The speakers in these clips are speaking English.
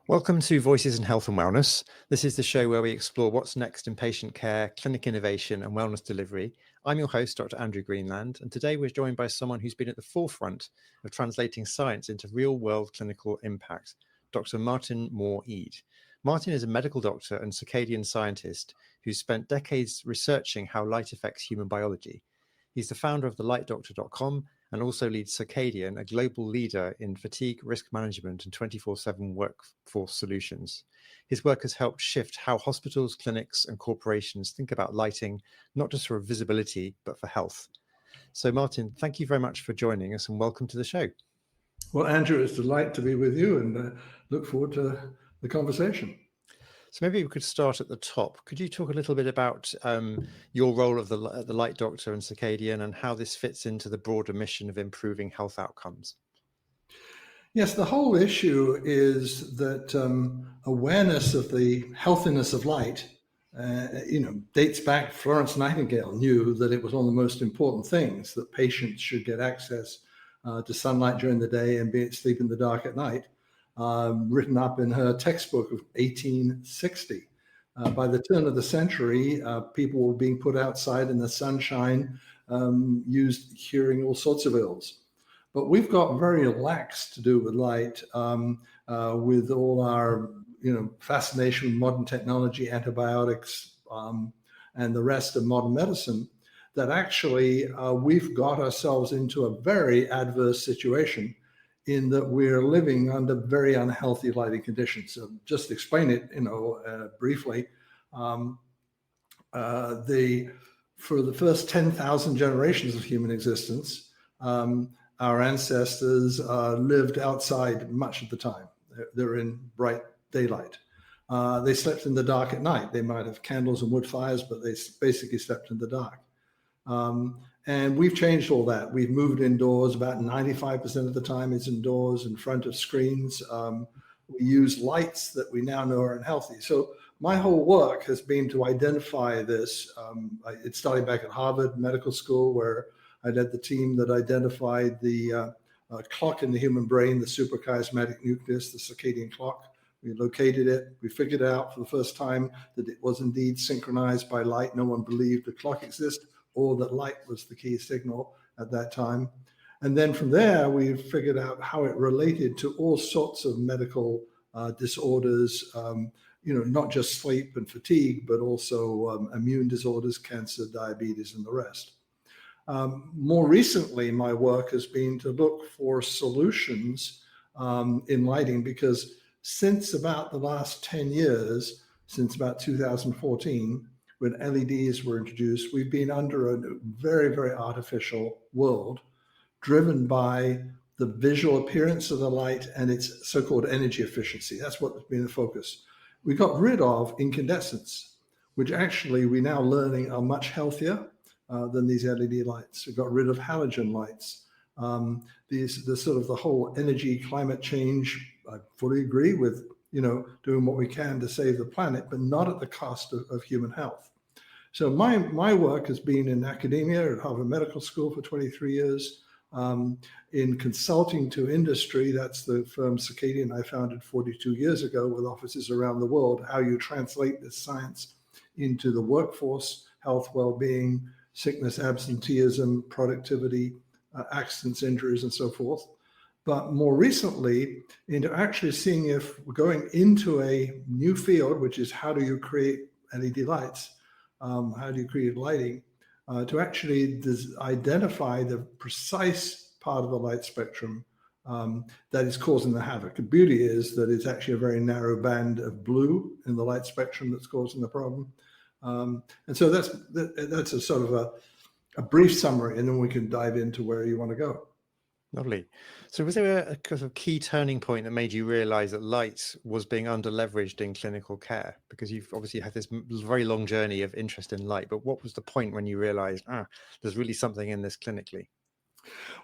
Welcome to Voices in Health and Wellness. This is the show where we explore what's next in patient care, clinic innovation, and wellness delivery. I'm your host, Dr. Andrew Greenland, and today we're joined by someone who's been at the forefront of translating science into real-world clinical impact, Dr. Martin Moore-Ede. Martin is a medical doctor and circadian scientist who's spent decades researching how light affects human biology. He's the founder of thelightdoctor.com and also leads Circadian, a global leader in fatigue risk management and 24/7 workforce solutions. His work has helped shift how hospitals, clinics, and corporations think about lighting, not just for visibility, but for health. So, Martin, thank you very much for joining us and welcome to the show. Well, Andrew, it's a delight to be with you and look forward to the conversation. So maybe we could start at the top. Could you talk a little bit about your role of the Light Doctor and Circadian and how this fits into the broader mission of improving health outcomes? Yes, the whole issue is that awareness of the healthiness of light, dates back. Florence Nightingale knew that it was one of the most important things, that patients should get access to sunlight during the day and sleep in the dark at night. Written up in her textbook of 1860. By the turn of the century, people were being put outside in the sunshine, curing all sorts of ills. But we've got very lax to do with light, with all our fascination with modern technology, antibiotics, and the rest of modern medicine, that actually we've got ourselves into a very adverse situation in that we're living under very unhealthy lighting conditions. So just to explain it, briefly, for the first 10,000 generations of human existence, our ancestors lived outside much of the time. They're in bright daylight. They slept in the dark at night. They might have candles and wood fires, but they basically slept in the dark. And we've changed all that. We've moved indoors. About 95% of the time it's indoors in front of screens. We use lights that we now know are unhealthy. So my whole work has been to identify this. It started back at Harvard Medical School, where I led the team that identified the clock in the human brain, the suprachiasmatic nucleus, the circadian clock. We located it. We figured out for the first time that it was indeed synchronized by light. No one believed the clock existed, or that light was the key signal at that time. And then from there, we figured out how it related to all sorts of medical disorders, not just sleep and fatigue, but also immune disorders, cancer, diabetes, and the rest. More recently, my work has been to look for solutions in lighting, because since about the last 10 years, since about 2014, when LEDs were introduced, we've been under a very, very artificial world, driven by the visual appearance of the light and its so-called energy efficiency. That's what's been the focus. We got rid of incandescents, which actually we now learning are much healthier than these LED lights. We got rid of halogen lights. The whole energy climate change, I fully agree with, doing what we can to save the planet, but not at the cost of human health. So my work has been in academia at Harvard Medical School for 23 years, in consulting to industry. That's the firm Circadian I founded 42 years ago, with offices around the world. How you translate this science into the workforce, health, well-being, sickness, absenteeism, productivity, accidents, injuries, and so forth. But more recently, into actually seeing if we're going into a new field, which is how do you create LED lights? How do you create lighting? To actually identify the precise part of the light spectrum that is causing the havoc. The beauty is that it's actually a very narrow band of blue in the light spectrum that's causing the problem. And so that's a sort of a brief summary, and then we can dive into where you want to go. Lovely. So was there a kind of key turning point that made you realize that light was being under-leveraged in clinical care? Because you've obviously had this very long journey of interest in light, but what was the point when you realized, there's really something in this clinically?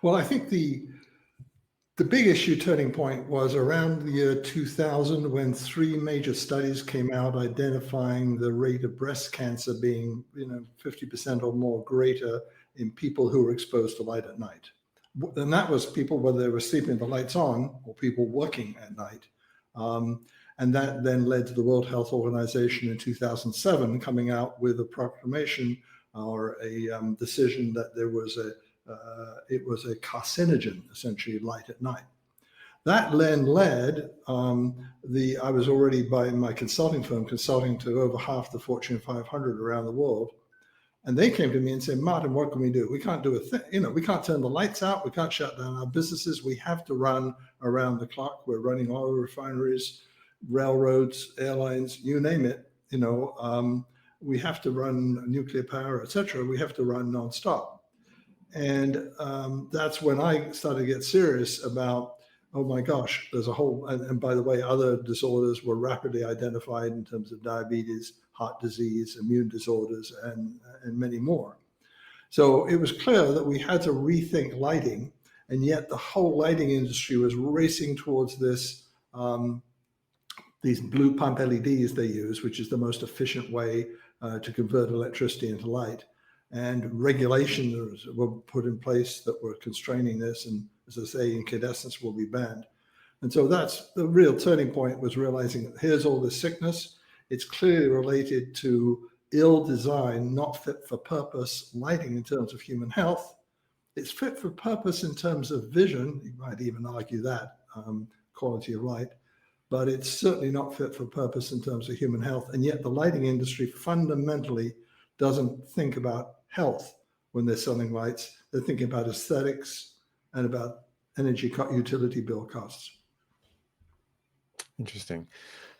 Well, I think the big issue turning point was around the year 2000, when 3 major studies came out identifying the rate of breast cancer being 50% or more greater in people who were exposed to light at night. And that was people, whether they were sleeping with the lights on or people working at night. And that then led to the World Health Organization in 2007 coming out with a proclamation or a decision that there was it was a carcinogen, essentially, light at night. That then led I was already by my consulting firm consulting to over half the Fortune 500 around the world. And they came to me and said, Martin, what can we do? We can't do a thing. We can't turn the lights out. We can't shut down our businesses. We have to run around the clock. We're running oil refineries, railroads, airlines, you name it. We have to run nuclear power, etc. We have to run nonstop. And that's when I started to get serious about, oh my gosh, there's a whole, and by the way, other disorders were rapidly identified in terms of diabetes, heart disease, immune disorders, and many more. So it was clear that we had to rethink lighting, and yet the whole lighting industry was racing towards this, these blue pump LEDs they use, which is the most efficient way to convert electricity into light. And regulations were put in place that were constraining this, and as I say, incandescence will be banned. And so that's the real turning point, was realizing that here's all this sickness. It's clearly related to ill design, not fit for purpose lighting in terms of human health. It's fit for purpose in terms of vision. You might even argue that, quality of light, but it's certainly not fit for purpose in terms of human health. And yet the lighting industry fundamentally doesn't think about health when they're selling lights. They're thinking about aesthetics and about energy utility bill costs. Interesting.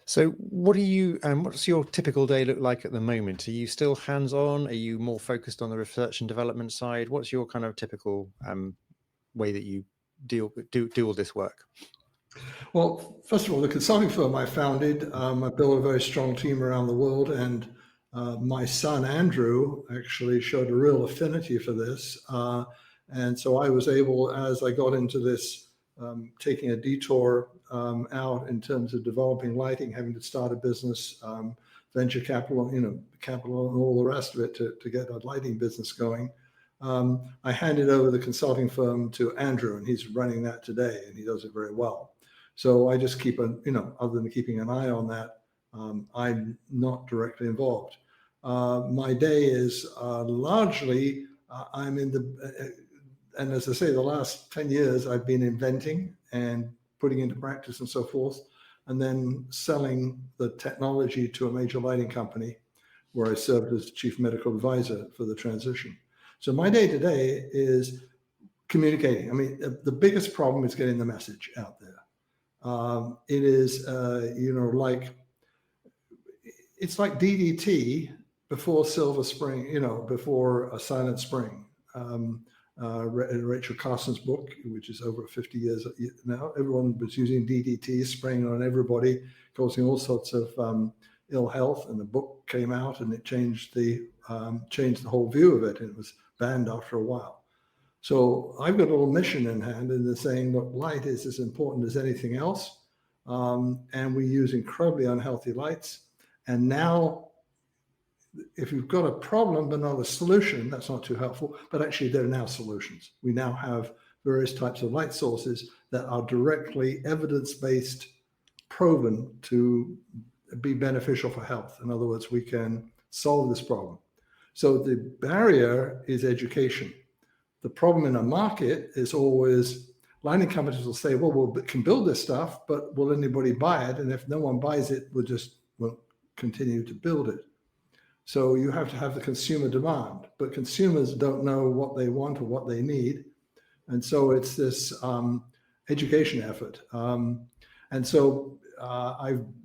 So what do you, what's your typical day look like at the moment? Are you still hands-on? Are you more focused on the research and development side? What's your kind of typical way that you do all this work? Well, first of all, the consulting firm I founded, I built a very strong team around the world, and my son, Andrew, actually showed a real affinity for this. And so I was able, as I got into this, taking a detour out in terms of developing lighting, having to start a business, venture capital, capital and all the rest of it to get that lighting business going. I handed over the consulting firm to Andrew, and he's running that today, and he does it very well. So I just keep other than keeping an eye on that, I'm not directly involved. My day is largely, I'm in the, and as I say, the last 10 years, I've been inventing and putting into practice and so forth, and then selling the technology to a major lighting company where I served as chief medical advisor for the transition. So my day to day is communicating. I mean, the biggest problem is getting the message out there. It is, it's like DDT before Silver Spring, before a Silent Spring. Rachel Carson's book, which is over 50 years now, everyone was using DDT, spraying on everybody, causing all sorts of ill health. And the book came out, and it changed the whole view of it. And it was banned after a while. So I've got a little mission in hand, and they're saying, look, light is as important as anything else. And we use incredibly unhealthy lights. And now, if you've got a problem but not a solution, that's not too helpful. But actually, there are now solutions. We now have various types of light sources that are directly evidence-based, proven to be beneficial for health. In other words, we can solve this problem. So the barrier is education. The problem in a market is always lighting companies will say, well, we can build this stuff, but will anybody buy it? And if no one buys it, we'll continue to build it. So you have to have the consumer demand, but consumers don't know what they want or what they need. And so it's this education effort. And so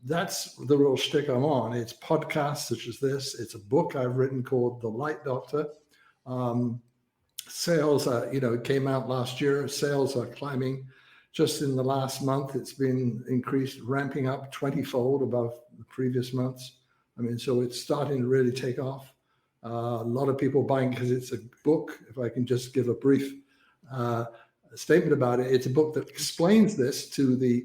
that's the real shtick I'm on. It's podcasts such as this. It's a book I've written called The Light Doctor. Sales, it came out last year. Sales are climbing. Just in the last month, it's been increased, ramping up 20-fold above the previous months. I mean, so it's starting to really take off. A lot of people buying because it's a book. If I can just give a brief statement about it, it's a book that explains this to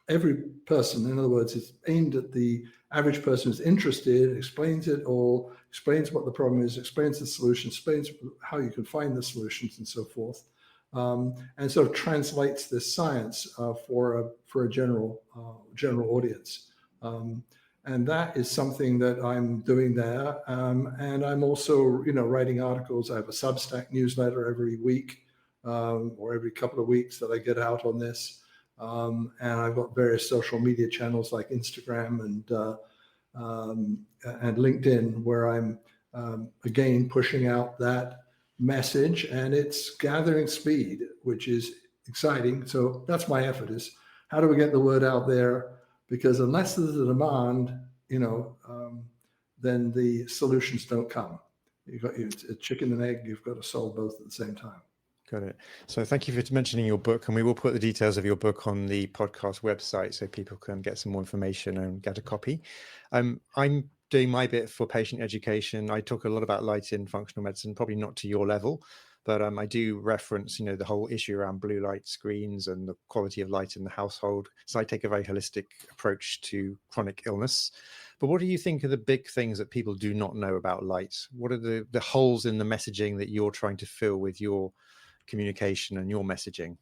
every person. In other words, it's aimed at the average person who's interested, explains it all, explains what the problem is, explains the solution, explains how you can find the solutions and so forth, and sort of translates this science for a general audience. And that is something that I'm doing there. And I'm also, writing articles. I have a Substack newsletter every week or every couple of weeks that I get out on this. And I've got various social media channels like Instagram and LinkedIn, where I'm again pushing out that message, and it's gathering speed, which is exciting. So that's my effort, is how do we get the word out there? Because unless there's a demand, then the solutions don't come. It's a chicken and egg. You've got to solve both at the same time. Got it. So thank you for mentioning your book, and we will put the details of your book on the podcast website so people can get some more information and get a copy. I'm doing my bit for patient education. I talk a lot about light in functional medicine, probably not to your level, but I do reference, the whole issue around blue light screens and the quality of light in the household. So I take a very holistic approach to chronic illness. But what do you think are the big things that people do not know about light? What are the holes in the messaging that you're trying to fill with your communication and your messaging?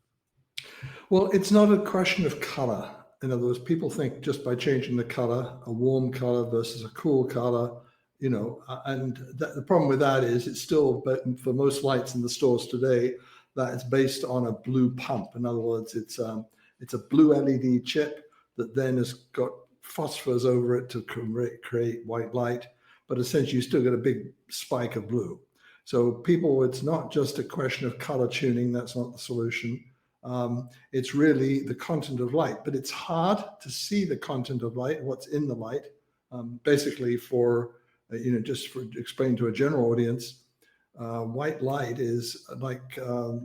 Well, it's not a question of color. In other words, people think just by changing the color, a warm color versus a cool color, and the problem with that is it's still, but for most lights in the stores today, that is based on a blue pump. In other words, it's a blue LED chip that then has got phosphors over it to create white light, but essentially you still get a big spike of blue. So people, it's not just a question of color tuning. That's not the solution. It's really the content of light, but it's hard to see the content of light, what's in the light. Basically just for explain to a general audience, white light is like,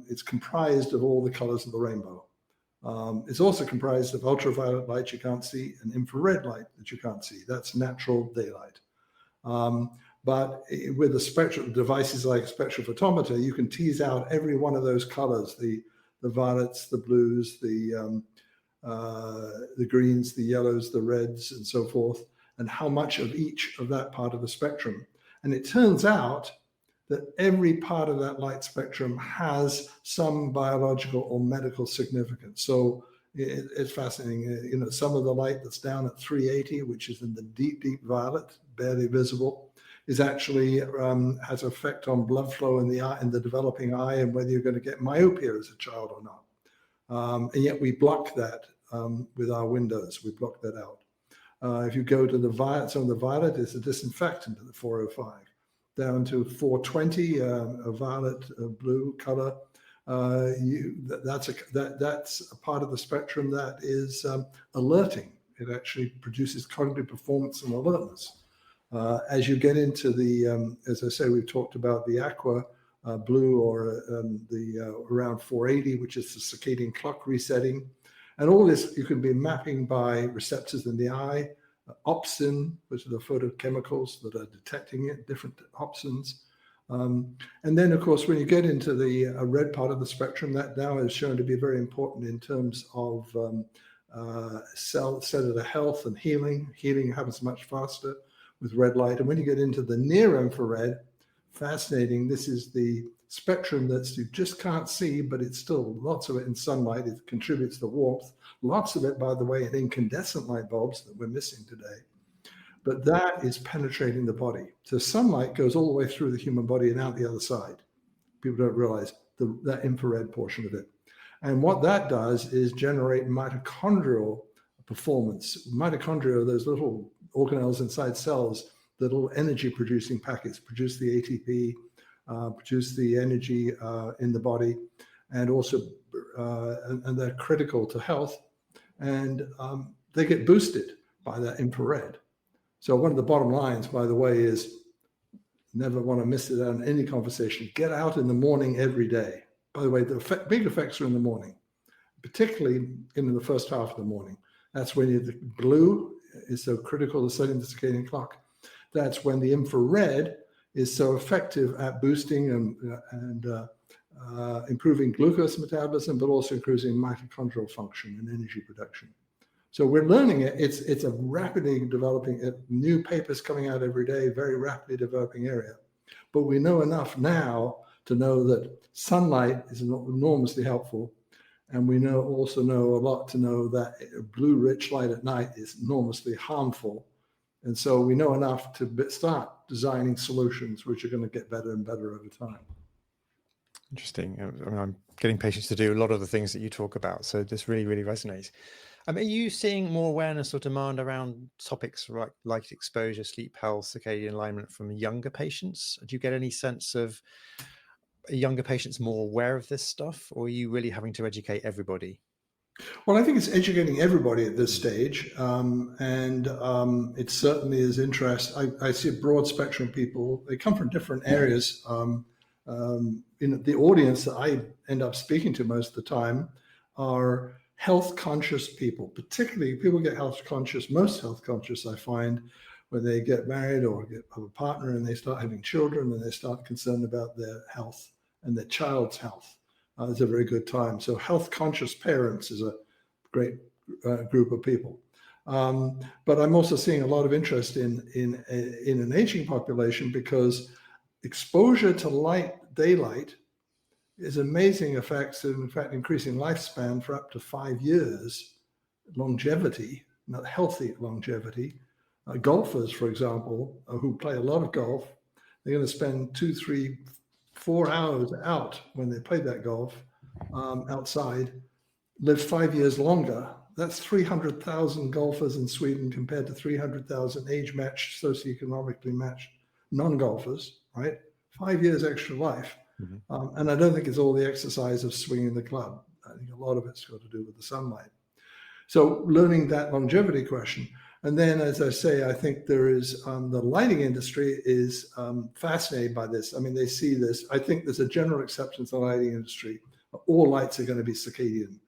it's comprised of all the colors of the rainbow. It's also comprised of ultraviolet light you can't see and infrared light that you can't see. That's natural daylight. But with the spectral devices like a spectrophotometer, you can tease out every one of those colors, the violets, the blues, the greens, the yellows, the reds, and so forth, and how much of each of that part of the spectrum. And it turns out that every part of that light spectrum has some biological or medical significance. So it's fascinating. Some of the light that's down at 380, which is in the deep, deep violet, barely visible, is actually has an effect on blood flow in the eye, in the developing eye, and whether you're going to get myopia as a child or not. And yet we block that with our windows. We block that out. If you go to the violet, some of the violet is a disinfectant at the 405, down to 420, a violet blue color. That's a part of the spectrum that is alerting. It actually produces cognitive performance and alertness. As you get into the, as I say, we've talked about the aqua blue, or around 480, which is the circadian clock resetting. And all this you can be mapping by receptors in the eye, opsin, which are the photochemicals that are detecting it, different opsins. And then, of course, when you get into the red part of the spectrum, that now is shown to be very important in terms of cellular health and healing. Healing happens much faster with red light. And when you get into the near infrared, fascinating, this is the spectrum that you just can't see, but it's still lots of it in sunlight. It contributes to warmth. Lots of it, by the way, in incandescent light bulbs that we're missing today. But that is penetrating the body. So sunlight goes all the way through the human body and out the other side. People don't realize that infrared portion of it. And what that does is generate mitochondrial performance. Mitochondria are those little organelles inside cells, the little energy producing packets, produce the ATP, produce the energy in the body, and also and they're critical to health, and they get boosted by that infrared. So one of the bottom lines, by the way, is never want to miss it out in any conversation. Get out in the morning every day. By the way, the big effects are in the morning, particularly in the first half of the morning. That's when the blue is so critical to setting the circadian clock. That's when the infrared is so effective at boosting and improving glucose metabolism, but also increasing mitochondrial function and energy production. So we're learning it. It's a rapidly developing, new papers coming out every day, very rapidly developing area. But we know enough now to know that sunlight is enormously helpful. And we also know a lot to know that blue rich light at night is enormously harmful. And so we know enough to start designing solutions which are going to get better and better over time. Interesting. I mean, I'm getting patients to do a lot of the things that you talk about. So this really, really resonates. Are you seeing more awareness or demand around topics like light exposure, sleep health, circadian alignment from younger patients? Do you get any sense of younger patients more aware of this stuff, or are you really having to educate everybody? Well, I think it's educating everybody at this stage, and it certainly is interest. I see a broad spectrum of people. They come from different areas. In the audience that I end up speaking to most of the time are health conscious people, particularly people get health conscious, most health conscious, I find, when they get married or have a partner and they start having children and they start concerned about their health and their child's health. It's a very good time. So health conscious parents is a great group of people. But I'm also seeing a lot of interest in an aging population because exposure to daylight is amazing effects, in fact, increasing lifespan for up to 5 years, longevity, not healthy longevity. Golfers, for example, who play a lot of golf, they're going to spend 2, 3, 4 hours out when they play that golf outside, live 5 years longer. That's 300,000 golfers in Sweden compared to 300,000 age-matched, socioeconomically matched non-golfers, right? 5 years extra life. Mm-hmm. And I don't think it's all the exercise of swinging the club. I think a lot of it's got to do with the sunlight. So learning that longevity question. And then, as I say, I think there is the lighting industry is fascinated by this. I mean, they see this. I think there's a general acceptance in the lighting industry. All lights are going to be circadian.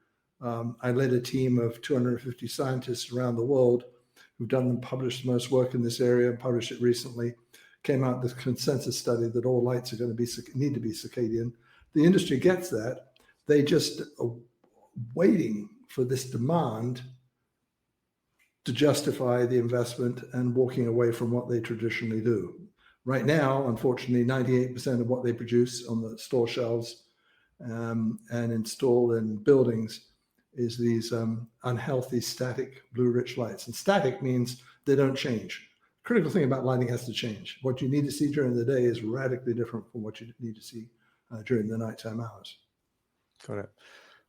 I led a team of 250 scientists around the world who've done and published most work in this area, published it recently, came out with a consensus study that all lights are going to need to be circadian. The industry gets that. They just are waiting for this demand to justify the investment and walking away from what they traditionally do. Right now, unfortunately, 98% of what they produce on the store shelves and install in buildings is these unhealthy static blue-rich lights. And static means they don't change. Critical thing about lighting has to change. What you need to see during the day is radically different from what you need to see during the nighttime hours. Got it.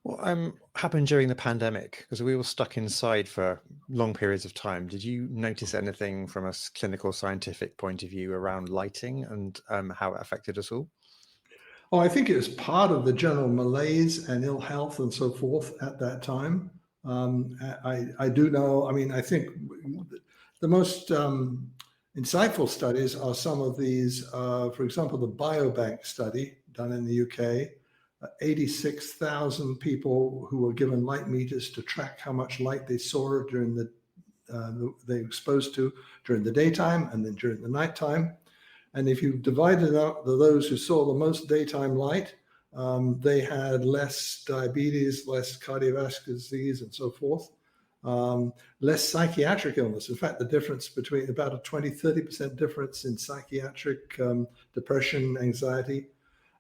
What happened during the pandemic? Because we were stuck inside for long periods of time. Did you notice anything from a clinical scientific point of view around lighting and how it affected us all? Oh, I think it was part of the general malaise and ill health and so forth at that time. I do know, I mean, I think the most insightful studies are some of these, for example, the Biobank study done in the UK, 86,000 people who were given light meters to track how much light they saw during they were exposed to during the daytime and then during the nighttime. And if you divided out those who saw the most daytime light, they had less diabetes, less cardiovascular disease, and so forth, less psychiatric illness. In fact, the difference between about a 20-30% difference in psychiatric depression, anxiety,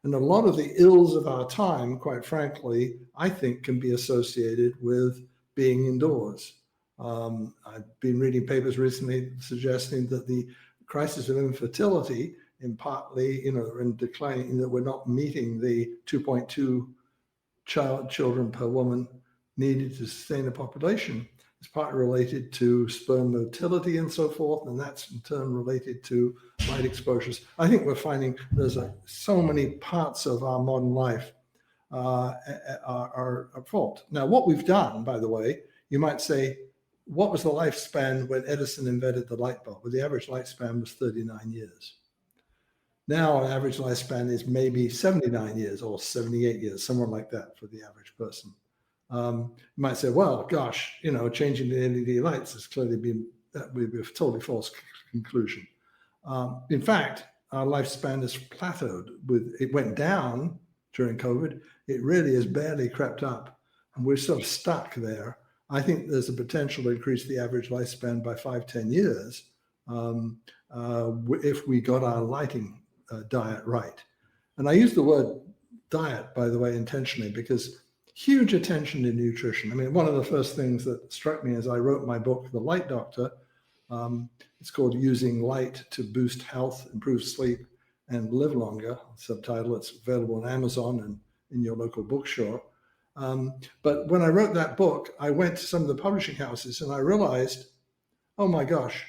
and a lot of the ills of our time, quite frankly, I think can be associated with being indoors. I've been reading papers recently suggesting that the crisis of infertility, in partly, in declining, that we're not meeting the 2.2 children per woman needed to sustain a population, is partly related to sperm motility and so forth, and that's in turn related to light exposures. I think we're finding there's so many parts of our modern life are at fault. Now, what we've done, by the way, you might say, what was the lifespan when Edison invented the light bulb? Well, the average lifespan was 39 years. Now, an average lifespan is maybe 79 years or 78 years, somewhere like that for the average person. You might say, well, gosh, changing the LED lights has clearly that would be a totally false conclusion. In fact, our lifespan has plateaued. It went down during COVID. It really has barely crept up, and we're sort of stuck there. I think there's a potential to increase the average lifespan by 5-10 years if we got our lighting diet right. And I use the word diet, by the way, intentionally, because huge attention to nutrition. I mean, one of the first things that struck me as I wrote my book, The Light Doctor, it's called Using Light to Boost Health, Improve Sleep, and Live Longer. Subtitle, it's available on Amazon and in your local bookstore. But when I wrote that book, I went to some of the publishing houses and I realized, oh my gosh,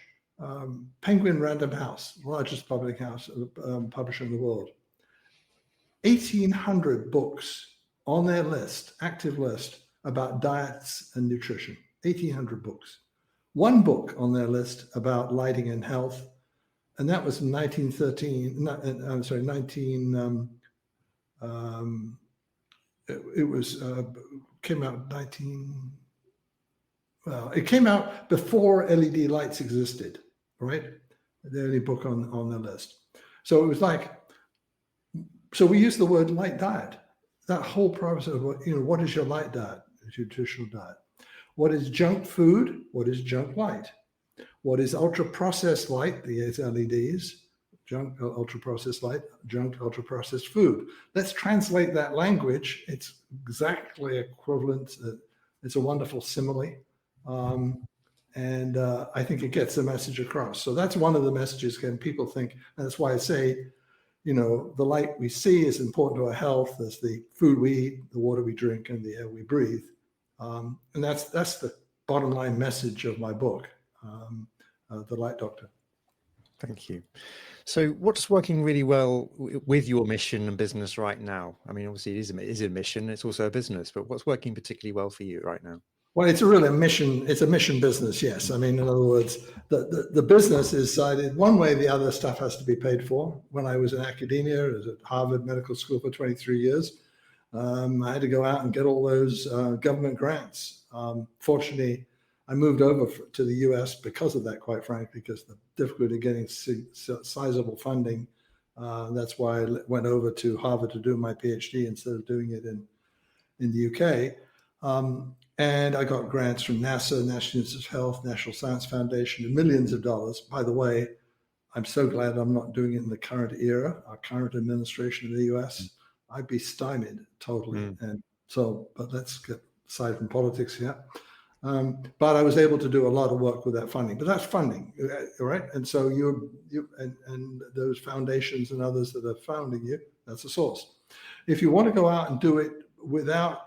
Penguin Random House, largest publishing house, publisher in the world, 1,800 books on their list, active list, about diets and nutrition. 1,800 books. One book on their list about lighting and health, and that was 1913. I'm sorry, 19. It was came out 19. Well, it came out before LED lights existed, right? The only book on the list. So it was like, so we use the word light diet. That whole process of what is your light diet, your nutritional diet? What is junk food? What is junk light? What is ultra processed light? The LEDs, junk ultra processed light, junk ultra processed food. Let's translate that language. It's exactly equivalent. It's a wonderful simile. And I think it gets the message across. So that's one of the messages. Again, people think, and that's why I say, the light we see is important to our health as the food we eat, the water we drink, and the air we breathe. And that's the bottom line message of my book, The Light Doctor. Thank you. So what's working really well with your mission and business right now? I mean, obviously it is a mission, it's also a business, but what's working particularly well for you right now? Well, it's really a mission. It's a mission business, yes. I mean, in other words, the business is sided one way, the other stuff has to be paid for. When I was in academia, I was at Harvard Medical School for 23 years. I had to go out and get all those government grants. Fortunately, I moved over to the US because of that, quite frankly, because the difficulty getting sizable funding. That's why I went over to Harvard to do my PhD instead of doing it in the UK. And I got grants from NASA, National Institutes of Health, National Science Foundation, and millions of dollars. By the way, I'm so glad I'm not doing it in the current era, our current administration in the US. I'd be stymied totally. And so, but let's get aside from politics here. But I was able to do a lot of work with that funding. But that's funding, right? And so and those foundations and others that are founding you, that's a source. If you want to go out and do it without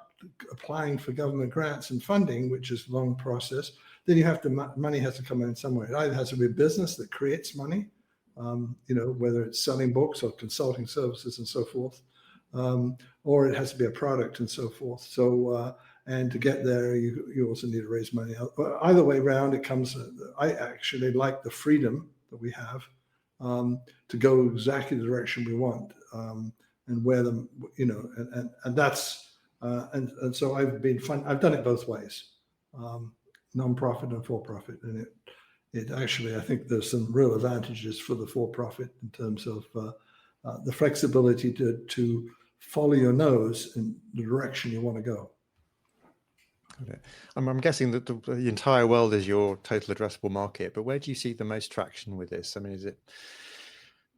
applying for government grants and funding, which is a long process, then you have to, money has to come in some way. It either has to be a business that creates money, whether it's selling books or consulting services and so forth, or it has to be a product and so forth. So, and to get there, you also need to raise money. Either way around, it comes, I actually like the freedom that we have to go exactly the direction we want and where them, and that's, and so I've done it both ways, non-profit and for-profit. And it actually, I think there's some real advantages for the for-profit in terms of the flexibility to follow your nose in the direction you want to go. Got it. I'm guessing that the entire world is your total addressable market, but where do you see the most traction with this? I mean, is it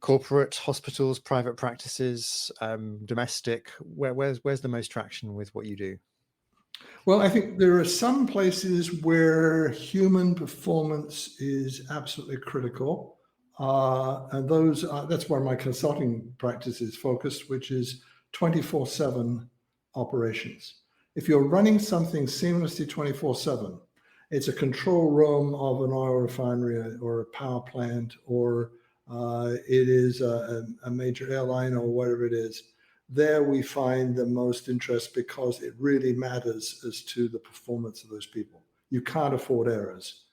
corporate, hospitals, private practices, domestic? Where's the most traction with what you do? Well, I think there are some places where human performance is absolutely critical. And that's where my consulting practice is focused, which is 24/7 operations. If you're running something seamlessly 24/7, it's a control room of an oil refinery or a power plant, or it is a major airline or whatever it is. There we find the most interest because it really matters as to the performance of those people. You can't afford errors.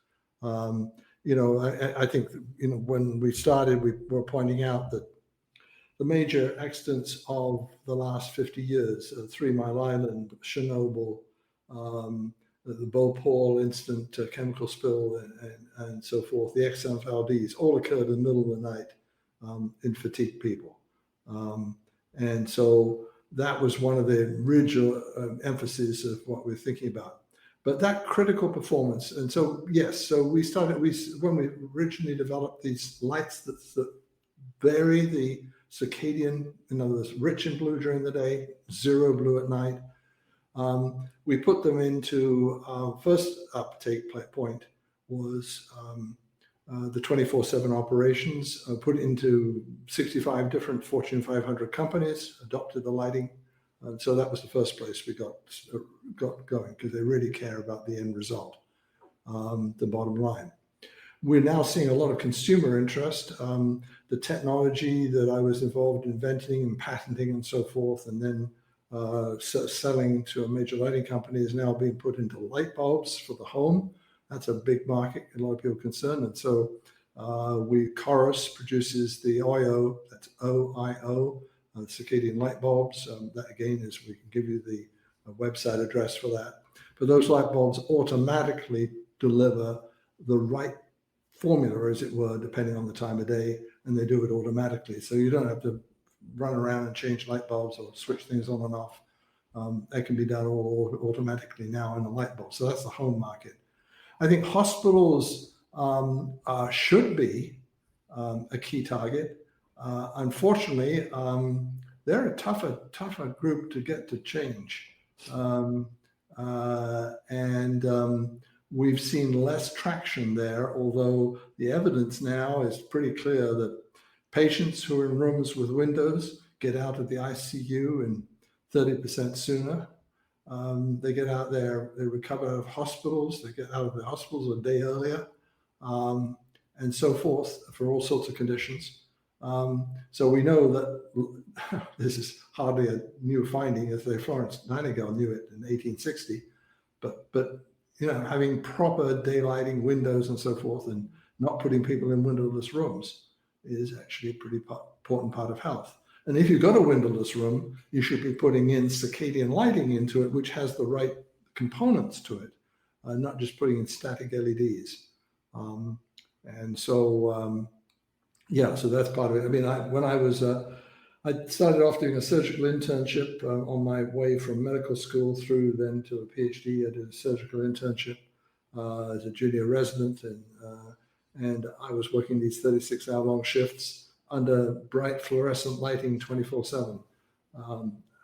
I think, when we started, we were pointing out that the major accidents of the last 50 years, 3 Mile Island, Chernobyl, the Bhopal incident, chemical spill, and so forth, the Exxon Valdez, all occurred in the middle of the night in fatigued people. And so that was one of the original emphases of what we're thinking about. But that critical performance, and so yes, so when we originally developed these lights that vary the circadian, in other words, rich in blue during the day, zero blue at night, We put them into first uptake point was the 24/7 operations, put into 65 different Fortune 500 companies, adopted the lighting. And so that was the first place we got going, because they really care about the end result, the bottom line. We're now seeing a lot of consumer interest. The technology that I was involved in inventing and patenting and so forth, and then selling to a major lighting company, is now being put into light bulbs for the home. That's a big market, a lot of people concerned. And so Chorus produces the OIO, that's OIO, circadian light bulbs. That again is, we can give you the website address for that. But those light bulbs automatically deliver the right formula, as it were, depending on the time of day, and they do it automatically. So you don't have to run around and change light bulbs or switch things on and off. That can be done all automatically now in a light bulb. So that's the home market. I think hospitals should be a key target. Unfortunately, they're a tougher group to get to change. We've seen less traction there, although the evidence now is pretty clear that patients who are in rooms with windows get out of the ICU in 30% sooner. They get out there, they recover out of hospitals, they get out of the hospitals a day earlier, and so forth, for all sorts of conditions. So we know that this is hardly a new finding, as Florence Nightingale knew it in 1860, but you know, having proper daylighting, windows and so forth, and not putting people in windowless rooms is actually a pretty important part of health. And if you've got a windowless room, you should be putting in circadian lighting into it, which has the right components to it, not just putting in static LEDs. Yeah, so that's part of it. I mean, I started off doing a surgical internship on my way from medical school through then to a PhD. I did a surgical internship as a junior resident, and I was working these 36-hour-long shifts under bright fluorescent lighting 24/7.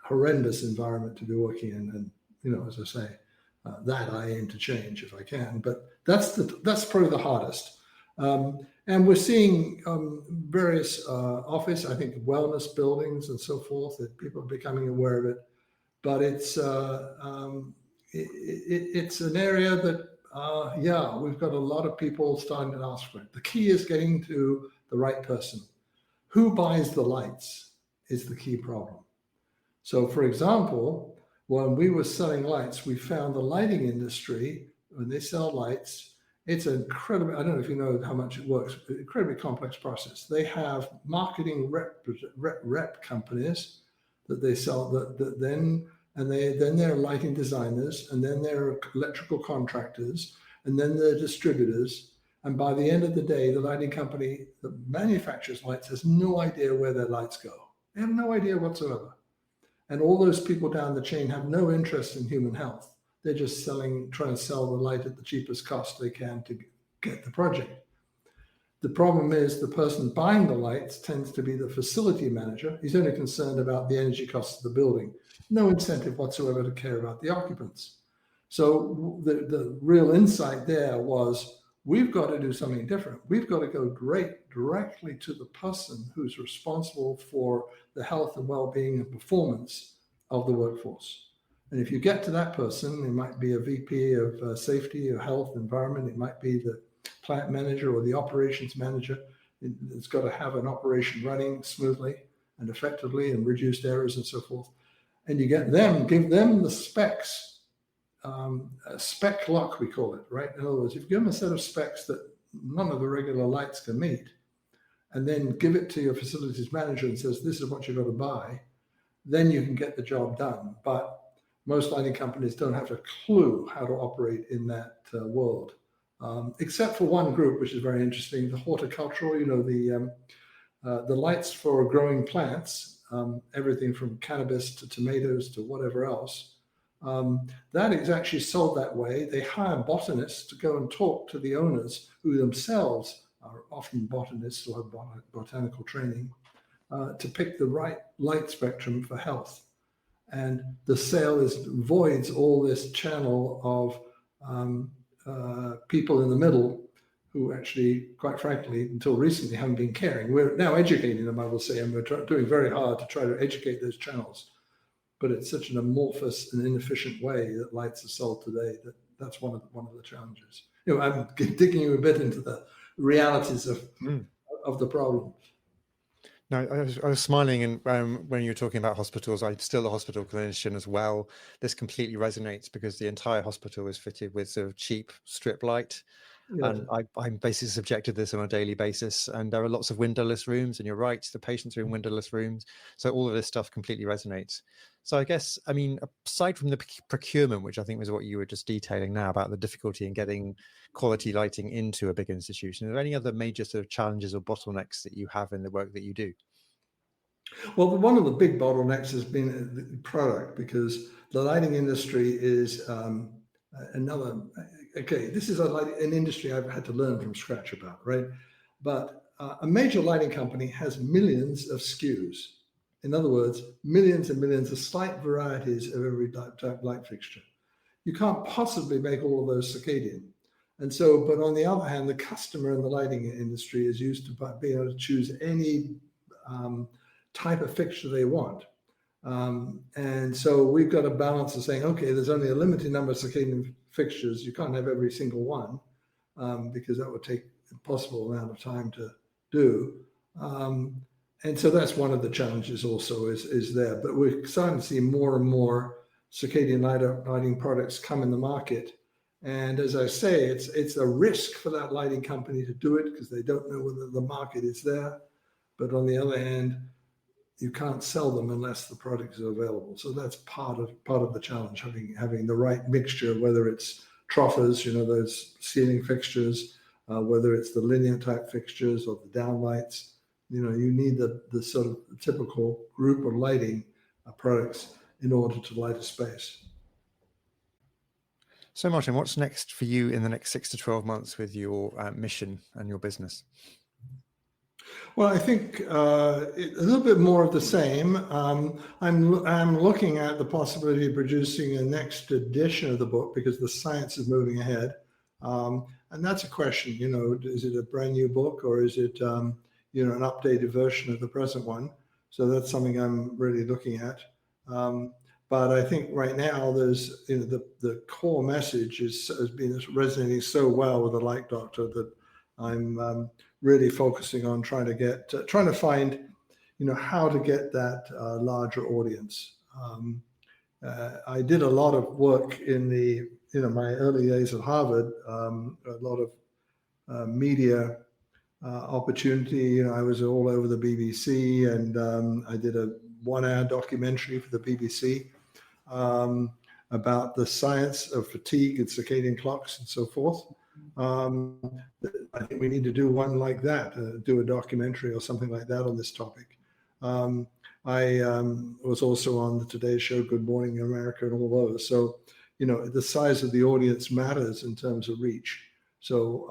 Horrendous environment to be working in, and you know, as I say, that I aim to change if I can. But that's probably the hardest. And we're seeing various office, I think, wellness buildings and so forth, that people are becoming aware of it. But it's an area that, yeah, we've got a lot of people starting to ask for it. The key is getting to the right person. Who buys the lights is the key problem. So, for example, when we were selling lights, we found the lighting industry, when they sell lights, it's incredible. I don't know if you know how much it works. Incredibly complex process. They have marketing rep companies that they sell then they're lighting designers, and then they're electrical contractors, and then they're distributors. And by the end of the day, the lighting company that manufactures lights has no idea where their lights go. They have no idea whatsoever. And all those people down the chain have no interest in human health. They're just trying to sell the light at the cheapest cost they can to get the project. The problem is the person buying the lights tends to be the facility manager. He's only concerned about the energy costs of the building. No incentive whatsoever to care about the occupants. So the real insight there was, we've got to do something different. We've got to go directly to the person who's responsible for the health and well-being and performance of the workforce. And if you get to that person, it might be a VP of safety or health environment. It might be the plant manager or the operations manager. It's got to have an operation running smoothly and effectively and reduced errors and so forth. And you get them, give them the specs, spec lock, we call it, right? In other words, if you give them a set of specs that none of the regular lights can meet, and then give it to your facilities manager and says, this is what you've got to buy, then you can get the job done. But most lighting companies don't have a clue how to operate in that world, except for one group, which is very interesting, the horticultural, you know, the lights for growing plants, everything from cannabis to tomatoes to whatever else. That is actually sold that way. They hire botanists to go and talk to the owners, who themselves are often botanists or have botanical training, to pick the right light spectrum for health. And the sale voids all this channel of people in the middle who actually, quite frankly, until recently haven't been caring. We're now educating them, I will say, and we're doing very hard to try to educate those channels. But it's such an amorphous and inefficient way that lights are sold today that's one of the challenges. I'm digging you a bit into the realities of the problem. No, I was smiling, and when you were talking about hospitals, I'm still a hospital clinician as well. This completely resonates because the entire hospital is fitted with sort of cheap strip light. Yeah. And I'm basically subjected to this on a daily basis. And there are lots of windowless rooms, and you're right, the patients are in windowless rooms. So all of this stuff completely resonates. So I guess, I mean, aside from the procurement, which I think was what you were just detailing now about the difficulty in getting quality lighting into a big institution, are there any other major sort of challenges or bottlenecks that you have in the work that you do? Well, one of the big bottlenecks has been the product, because the lighting industry is this is an industry I've had to learn from scratch about, right? But a major lighting company has millions of SKUs. In other words, millions and millions of slight varieties of every type light fixture. You can't possibly make all of those circadian. And so, but on the other hand, the customer in the lighting industry is used to being able to choose any type of fixture they want. And so we've got a balance of saying, okay, there's only a limited number of circadian fixtures. You can't have every single one because that would take an impossible amount of time to do. And so that's one of the challenges also is there. But we're starting to see more and more circadian lighting products come in the market. And as I say, it's a risk for that lighting company to do it because they don't know whether the market is there. But on the other hand, you can't sell them unless the product is available. So that's part of the challenge, having the right mixture, whether it's troffers, those ceiling fixtures, whether it's the linear type fixtures or the downlights. You need the sort of typical group of lighting products in order to light a space. So Martin, what's next for you in the next 6 to 12 months with your mission and your business? Well, I think a little bit more of the same. I'm looking at the possibility of producing a next edition of the book because the science is moving ahead. And that's a question, is it a brand new book or is it, an updated version of the present one? So that's something I'm really looking at. But I think right now there's, the core message has been resonating so well with the Light Doctor that I'm really focusing on trying to find, how to get that larger audience. I did a lot of work in my early days at Harvard, a lot of media opportunity. I was all over the BBC, and I did a 1-hour documentary for the BBC about the science of fatigue and circadian clocks and so forth. I think we need to do one like that, do a documentary or something like that on this topic. I was also on the Today Show, Good Morning America, and all those. So, the size of the audience matters in terms of reach. So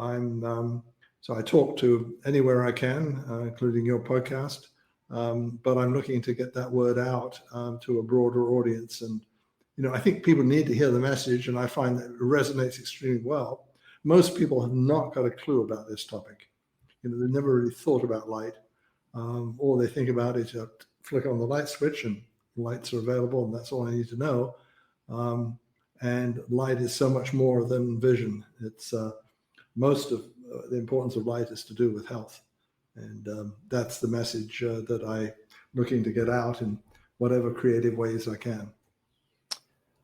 so I talk to anywhere I can, including your podcast. But I'm looking to get that word out to a broader audience. And, I think people need to hear the message, and I find that it resonates extremely well. Most people have not got a clue about this topic. They've never really thought about light. All they think about is flick on the light switch and lights are available, and that's all I need to know. And light is so much more than vision. It's most of the importance of light is to do with health. And that's the message that I'm looking to get out in whatever creative ways I can.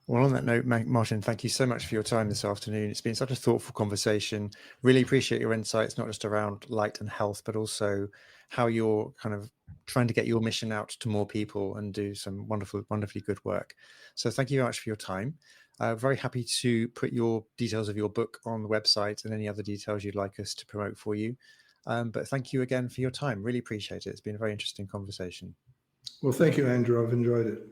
Well, on that note, Martin, thank you so much for your time this afternoon. It's been such a thoughtful conversation. Really appreciate your insights, not just around light and health, but also how you're kind of trying to get your mission out to more people and do some wonderfully good work. So thank you very much for your time. Very happy to put your details of your book on the website and any other details you'd like us to promote for you. But thank you again for your time. Really appreciate it. It's been a very interesting conversation. Well, thank you, Andrew. I've enjoyed it.